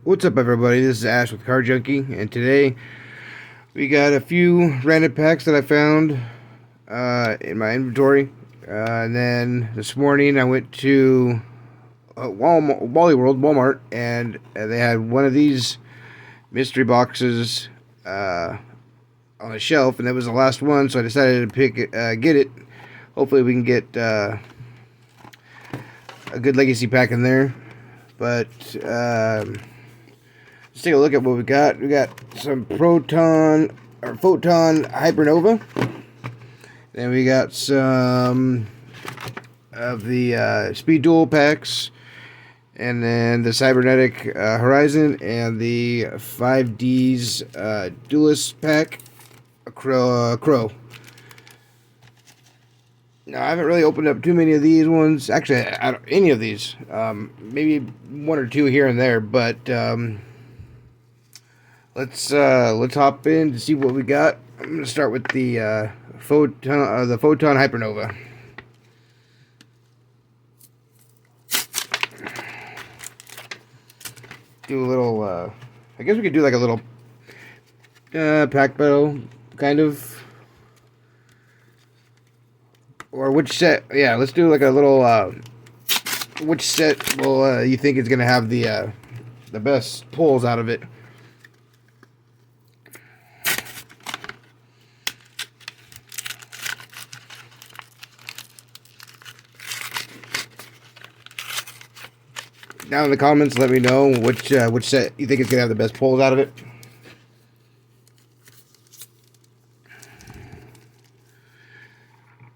What's up, everybody? This is Ash with Car Junkie, and today we got a few random packs that I found in my inventory. And then this morning I went to Wally World, Walmart, and they had one of these mystery boxes on the shelf, and that was the last one, so I decided to get it. Hopefully, we can get a good legacy pack in there. But let's take a look at what we got. We got some Photon Hypernova. Then we got some of the Speed Duel packs. And then the Cybernetic Horizon and the 5D's Duelist pack. A Crow. Now, I haven't really opened up too many of these ones. Actually, I don't, any of these. Maybe one or two here and there. But let's hop in to see what we got. I'm gonna start with the Photon Hypernova. Do a little. I guess we could do like a little pack battle, kind of. Or which set? Yeah, let's do like a little. Which set will you think is gonna have the best pulls out of it? Down in the comments, let me know which set you think is gonna have the best pulls out of it.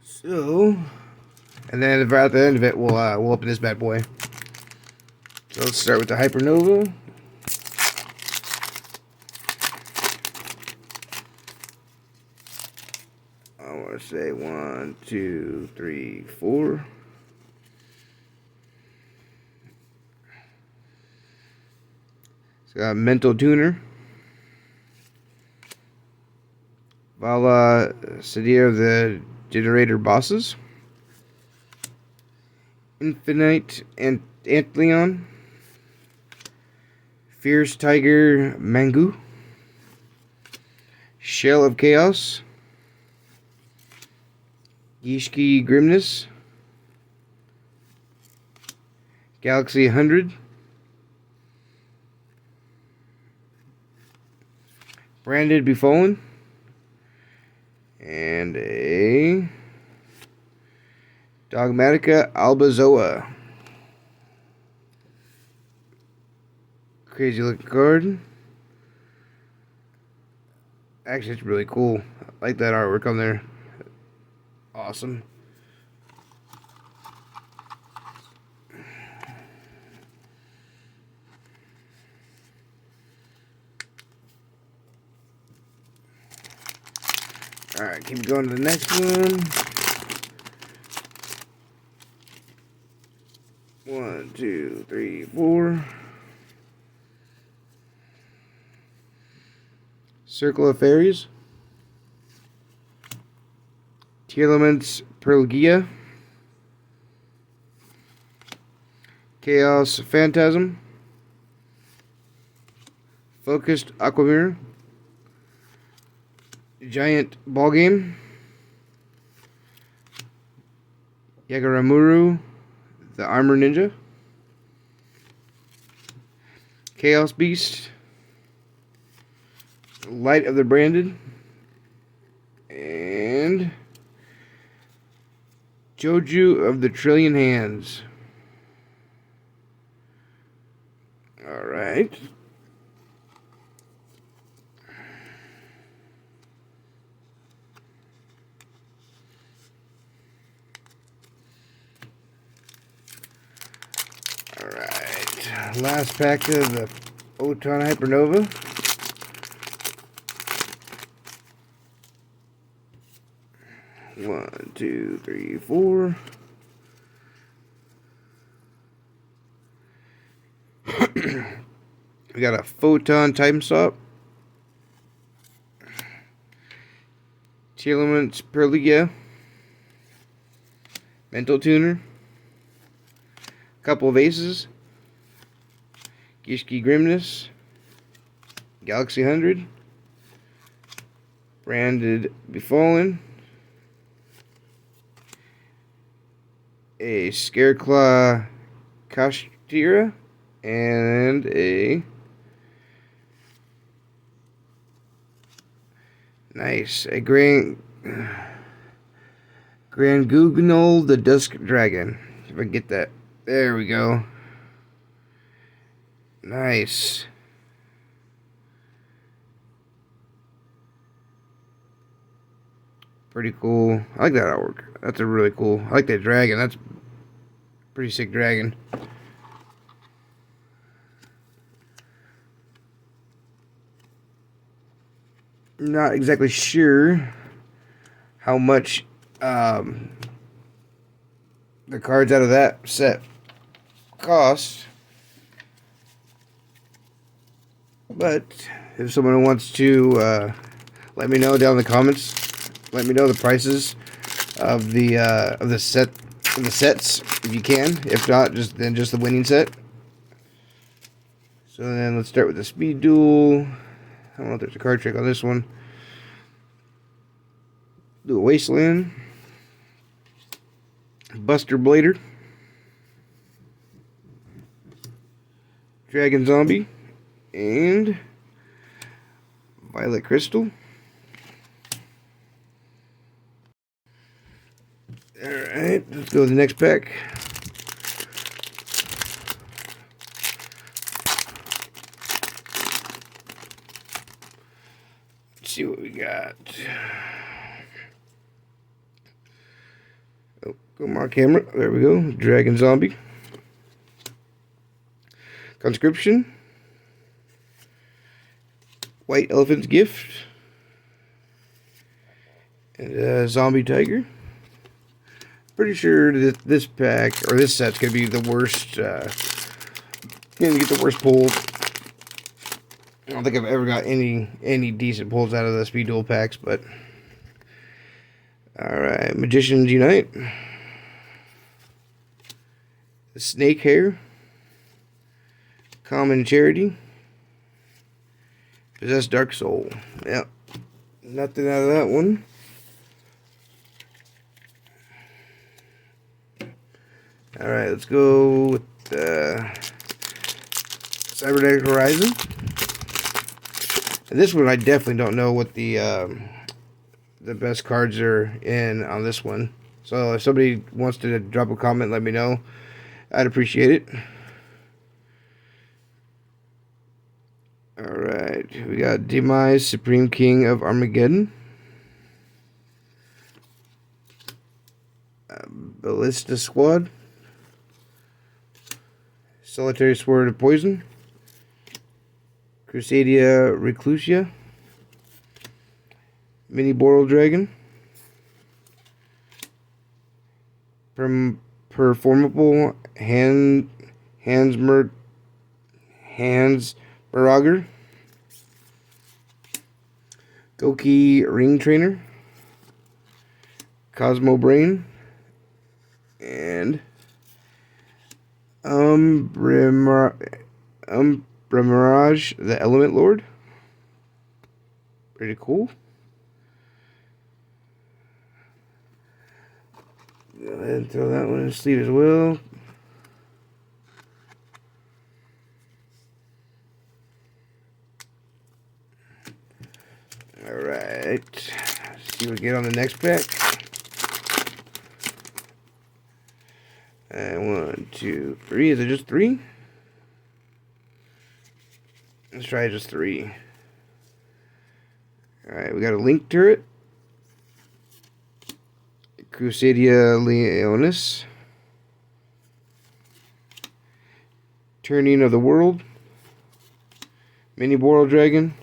So, and then at the end of it, we'll open this bad boy. So let's start with the Hypernova. I want to say 1, 2, 3, 4. It's got Mental Tuner. Vala Sadir of the Generator Bosses. Infinite Antleon. Fierce Tiger Mangu. Shell of Chaos. Yishki Grimness. Galaxy 100. Branded Befallen. And a Dogmatica Albazoa. Crazy looking card. Actually, it's really cool. I like that artwork on there. Awesome. Alright, keep going to the next one. 1, 2, 3, 4. Circle of Fairies. Tearlaments Perlgia. Chaos Phantasm. Focused Aquamirror. Giant Ball Game. Yagaramuru, the Armor Ninja. Chaos Beast. Light of the Branded. And Joju of the Trillion Hands. Alright. Alright. Last pack of the Photon Hypernova. One, two, three, 4. We got a Photon Time Stop. Tearlaments Perliga. Mental Tuner. Couple of Aces. Gishki Grimness, Galaxy 100, Branded Befallen, a Scareclaw Kashtira, and a Grand Gugnol the Dusk Dragon. If I can get that. There we go. Nice. Pretty cool. I like that artwork. That's a really cool. I like that dragon. That's a pretty sick dragon. Not exactly sure how much the cards out of that set cost, but if someone wants to let me know down in the comments, let me know the prices of the sets if you can. If not, just the winning set. So then let's start with the Speed Duel. I don't know if there's a card trick on this one. Do a Wasteland, Buster Blader, Dragon Zombie, and Violet Crystal. Alright, let's go to the next pack. Let's see what we got. Oh, go my camera. There we go. Dragon Zombie. Conscription. White Elephant's Gift. And Zombie Tiger. Pretty sure that this pack, or this set's going to be the worst, going to get the worst pulls. I don't think I've ever got any decent pulls out of the Speed Duel packs, but... Alright, Magicians Unite. Snake Hair. Common Charity. Possessed Dark Soul. Yep. Nothing out of that one. Alright, let's go with Cybernetic Horizon. And this one I definitely don't know what the best cards are in on this one. So if somebody wants to drop a comment, let me know. I'd appreciate it. Alright, we got Demise, Supreme King of Armageddon. Ballista Squad. Solitary Sword of Poison. Crusadia Reclusia. Mini Boral Dragon. Performable Hans Marauder. Goki Ring Trainer. Cosmo Brain. And Umbremirage, the Element Lord. Pretty cool. Go ahead and throw that one in the sleeve as well. Alright. Let's see what we get on the next pack. And 1, 2, 3. Is it just 3? Let's try just 3. Alright, we got a Link Turret. Crusadia Leonis. Turning of the World. Mini Boral Dragon.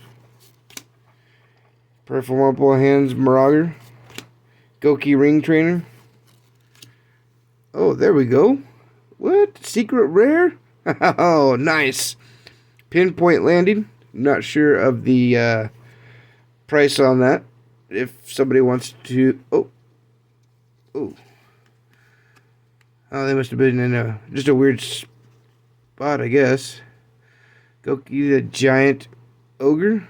Performable Hans Marauder. Goki Ring Trainer. Oh, there we go. What? Secret Rare? Oh, nice. Pinpoint Landing. Not sure of the price on that. If somebody wants to... Oh, they must have been in just a weird spot, I guess. Goki the Giant Ogre.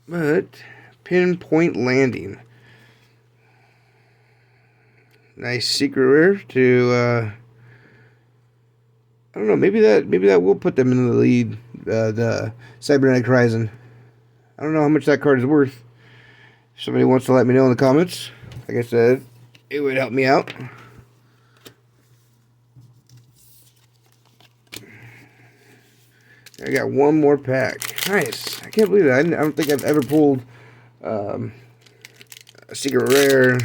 But Pinpoint Landing. Nice secret rare to I don't know, maybe that will put them in the lead. The Cybernetic Horizon. I don't know how much that card is worth. If somebody wants to let me know in the comments, like I said, it would help me out. I got one more pack. Nice. I can't believe that. I don't think I've ever pulled a secret rare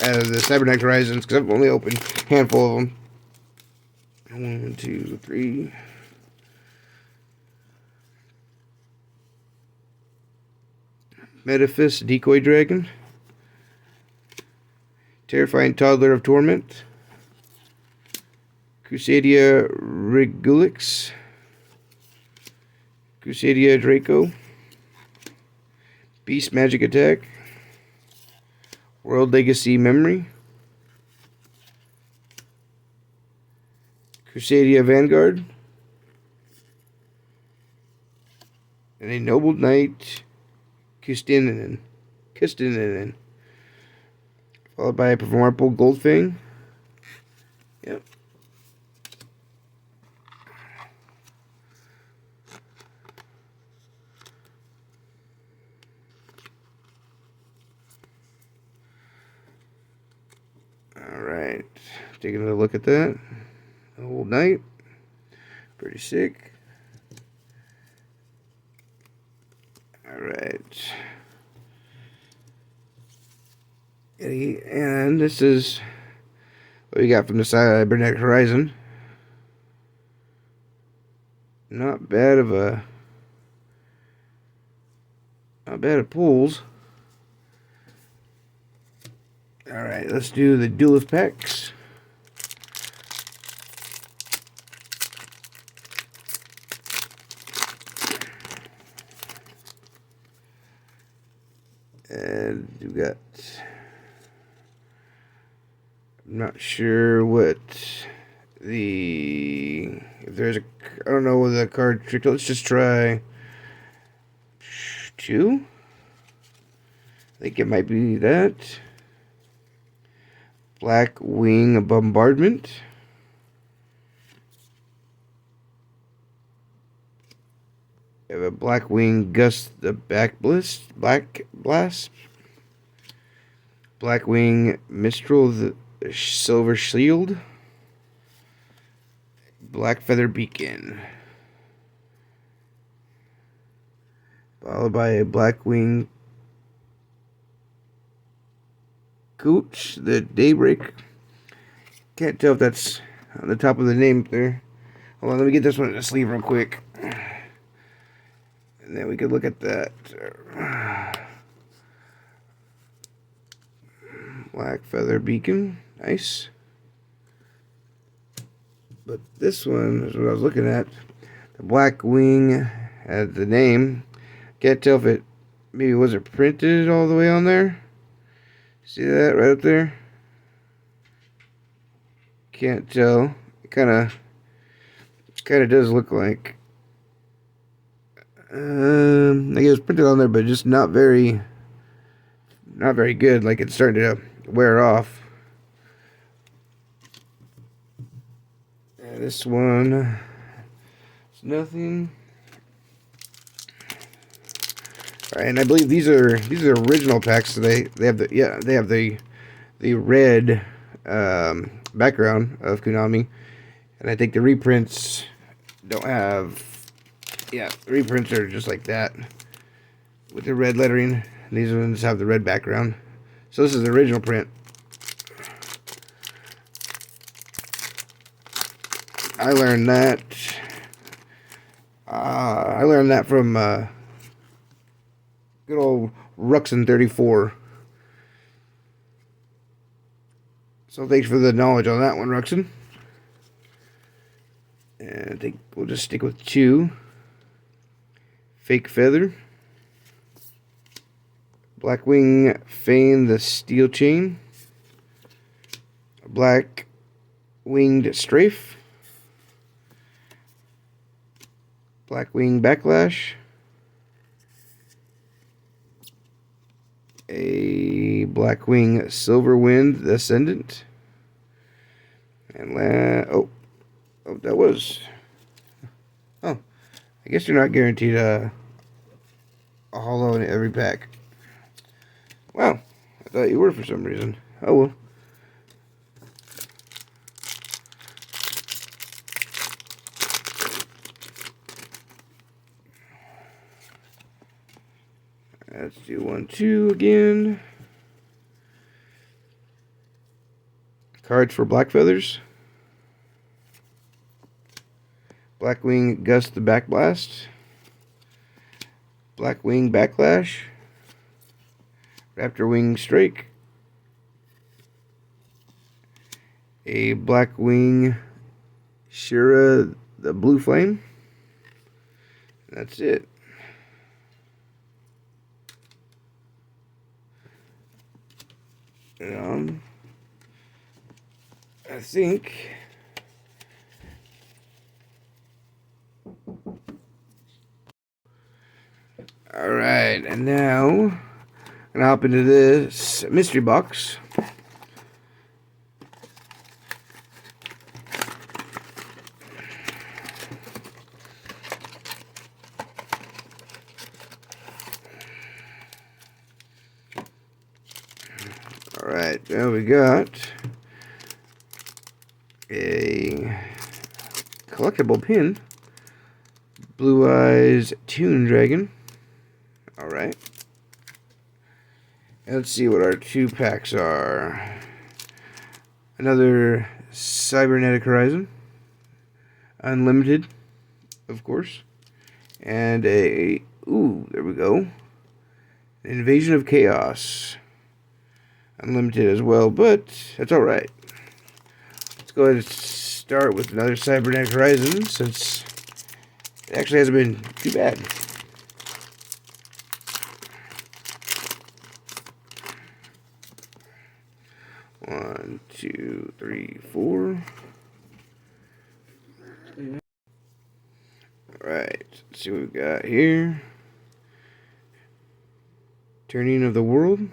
out of the Cybernetic Horizons because I've only opened a handful of them. 1, 2, 3. Metaphys Decoy Dragon. Terrifying Toddler of Torment. Crusadia Regulix. Crusadia Draco. Beast Magic Attack. World Legacy Memory. Crusadia Vanguard. And a Noble Knight Kustinin. Followed by a Performable Goldfang. Yep. Alright. Taking a look at that. Old Knight. Pretty sick. Alright. And this is what we got from the Cybernetic Horizon. Not bad of pulls. Alright, let's do the Duelist packs. And we got, I'm not sure what if there's a, I don't know what the card trick. Let's just try 2. I think it might be that. Black Wing Bombardment. We have a Black Wing Gust the Black Blast. Black Wing Mistral the Silver Shield. Black Feather Beacon. Followed by a Black Wing Gooch the Daybreak. Can't tell if that's on the top of the name there. Hold on, let me get this one in the sleeve real quick. And then we could look at that. Black Feather Beacon. Nice. But this one is what I was looking at. The Black Wing had the name. Can't tell if it maybe wasn't printed all the way on there. See that right up there? Can't tell. It kind of does look like. I guess it's printed on there, but just not very good. Like it's starting to wear off. This one, it's nothing. All right, and I believe these are original packs. So they have the red background of Konami, and I think the reprints don't have. Yeah, the reprints are just like that with the red lettering. These ones have the red background. So this is the original print. I learned that. I learned that from good old Ruxin 34. So thanks for the knowledge on that one, Ruxin. And I think we'll just stick with 2. Fake Feather. Blackwing Fane the Steel Chain. Black Winged Strafe, Blackwing Backlash, a Blackwing Silverwind Ascendant, and that was. Oh, I guess you're not guaranteed a holo in every pack. Wow, I thought you were for some reason. Oh well. Let's do 1, 2 again. Cards for Black Feathers. Blackwing Gust the Backblast. Blackwing Backlash. Raptor Wing Strike. A Blackwing Shira the Blue Flame. That's it. I think alright, and now I'm gonna hop into this mystery box. Alright, now we got a collectible pin. Blue Eyes Toon Dragon. Alright. Let's see what our 2 packs are. Another Cybernetic Horizon. Unlimited, of course. And there we go. An Invasion of Chaos. Unlimited as well, but that's alright. Let's go ahead and start with another Cybernetic Horizon, since it actually hasn't been too bad. One, two, three, four. Alright, let's see what we've got here. Turning of the World.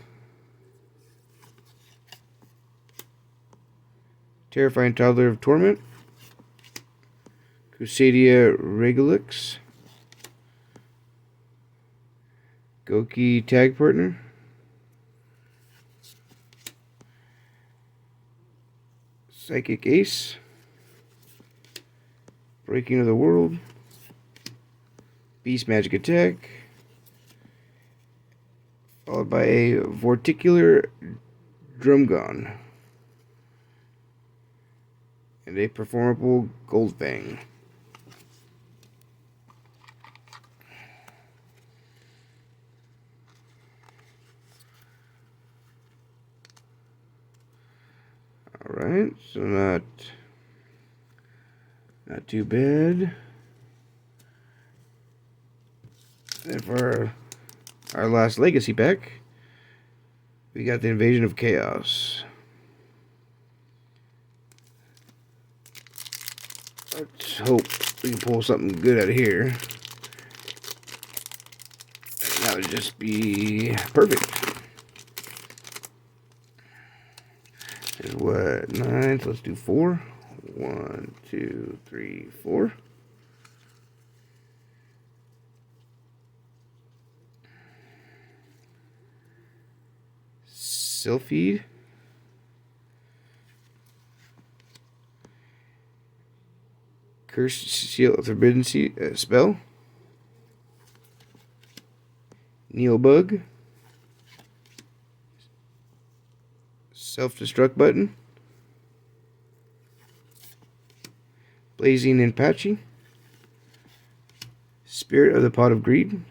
Terrifying Toddler of Torment. Crusadia Regalix. Goki Tag Partner. Psychic Ace. Breaking of the World. Beast Magic Attack. Followed by a Vorticular Drumgon. And a Performable Goldfang. Alright, so not too bad. And for our last Legacy pack, we got the Invasion of Chaos. Let's hope we can pull something good out of here. That would just be perfect. Is what, 9? So let's do 4. 1, 2, 3, 4. Sylphid. Cursed Seal of Forbidden Spell. Neobug. Self-destruct button. Blazing Apache. Spirit of the Pot of Greed.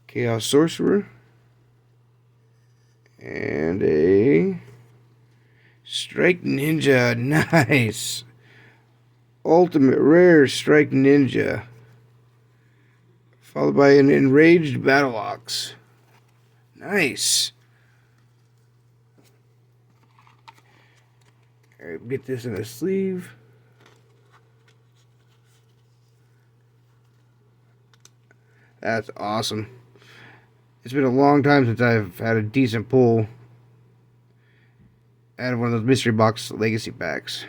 Chaos Sorcerer. And a Strike Ninja. Nice. Ultimate Rare Strike Ninja. Followed by an Enraged Battle Ox. Nice. Alright, get this in a sleeve. That's awesome. It's been a long time since I've had a decent pull out of one of those mystery box legacy packs.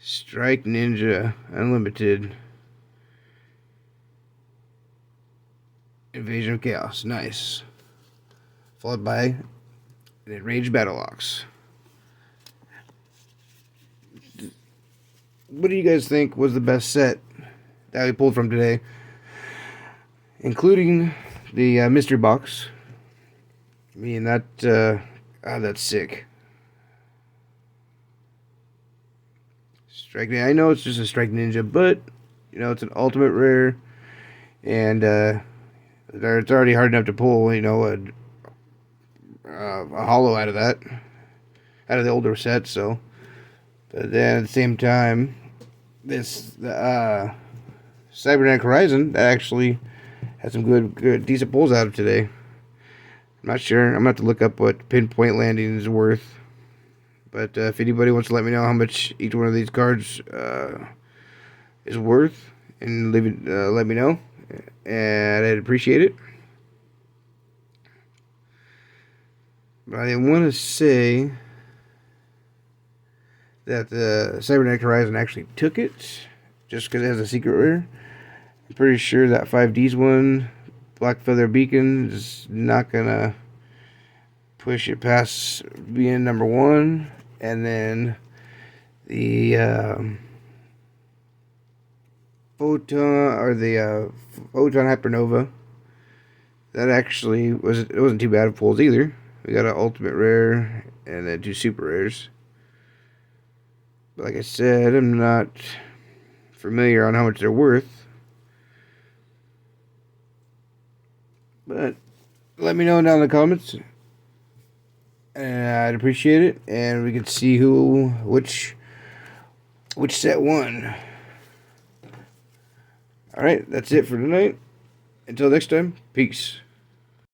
Strike Ninja Unlimited Invasion of Chaos. Nice. Followed by an Enraged Battle-Ox. What do you guys think was the best set that we pulled from today? Including the mystery box. I mean, that's sick. Strike Ninja. I know it's just a Strike Ninja, but you know it's an ultimate rare, and it's already hard enough to pull. You know, a holo out of that, out of the older set. So, but then at the same time, the Cybernetic Horizon that actually had some good, decent pulls out of today. I'm not sure. I'm gonna have to look up what Pinpoint Landing is worth. But if anybody wants to let me know how much each one of these cards is worth, and let me know, and I'd appreciate it. But I want to say that the Cybernetic Horizon actually took it, just because it has a secret rare. I'm pretty sure that 5D's one, Black Feather Beacon, is not gonna push it past being number 1. And then the Photon Hypernova, that actually wasn't too bad of pulls either. We got an ultimate rare and then 2 super rares. But like I said, I'm not familiar on how much they're worth. But let me know down in the comments. And I'd appreciate it, and we can see which set won. Alright, that's it for tonight. Until next time, peace.